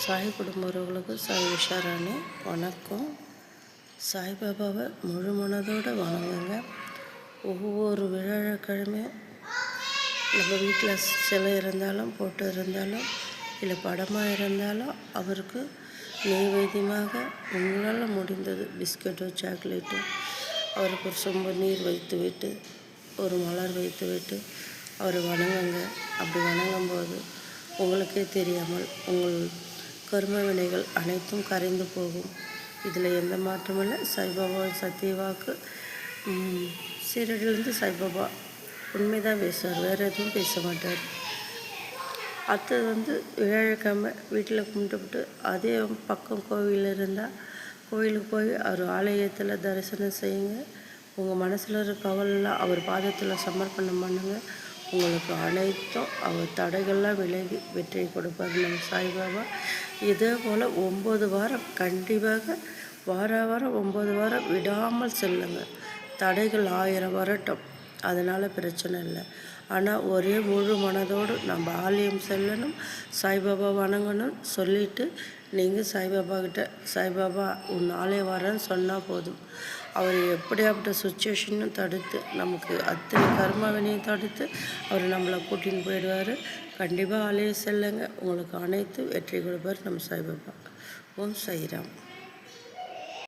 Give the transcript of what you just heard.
சாய் குடும்ப உறவுகளுக்கு சாய் உஷாராணி வணக்கம். சாய்பாபாவை முழு மனதோடு வணங்குங்க. ஒவ்வொரு வியாழக்கிழமையும் நம்ம வீட்டில் சிலை இருந்தாலும் போட்டு இருந்தாலும் இல்லை படமாக இருந்தாலும் அவருக்கு நெய்வேத்தியமாக உங்களால் முடிந்தது பிஸ்கட்டோ சாக்லேட்டோ அவருக்கு ஒரு சொம்பு நீர் வைத்து விட்டு ஒரு மலர் வைத்து விட்டு அவரை வணங்குங்க. அப்படி வணங்கும்போது உங்களுக்கே தெரியாமல் உங்கள் கர்ம வினைகள் அனைத்தும் கரைந்து போகும். இதில் எந்த மாற்றமும் இல்லை. சாய்பாபா சத்தியவாக்கு. சீரடியிலேருந்து சாய்பாபா உண்மைதான் பேசுவார், வேறு எதுவும் பேச மாட்டார். அடுத்தது வியாழக்கிழமை வீட்டில் கும்பிட்டுவிட்டு அதே பக்கம் கோவில் இருந்தால் கோயிலுக்கு போய் அவர் ஆலயத்தில் தரிசனம் செய்யுங்க. உங்கள் மனசில் இருக்க கவலைலாம் அவர் பாதத்தில் சமர்ப்பணம் பண்ணுங்கள். உங்களுக்கு அனைத்தும் அவர் தடைகள்லாம் விலகி வெற்றியை கொடுப்பார் நம்ம சாய்பாபா. இதே போல் 9 வாரம் கண்டிப்பாக வாரம் 9 வாரம் விடாமல் செல்லுங்கள். தடைகள் 1000 வரட்டும், அதனால் பிரச்சனை இல்லை. ஆனால் ஒரே முழு மனதோடு நம்ம ஆலயம் செல்லணும், சாய்பாபா வணங்கணும் சொல்லிவிட்டு நீங்கள் சாய்பாபா கிட்ட சாய்பாபா உன் ஆலயம் வரேன்னு சொன்னால் போதும். அவர் எப்படியாப்பட்ட சுச்சுவேஷனும் தடுத்து நமக்கு அத்தனை கர்மாவினையும் தடுத்து அவர் நம்மளை கூட்டின்னு போயிடுவார். கண்டிப்பாக ஆலயம் செல்லுங்க, உங்களுக்கு அனைத்து வெற்றி கொடுப்பார் நம்ம சாய்பாபா. ஓம் சாய்ராம்.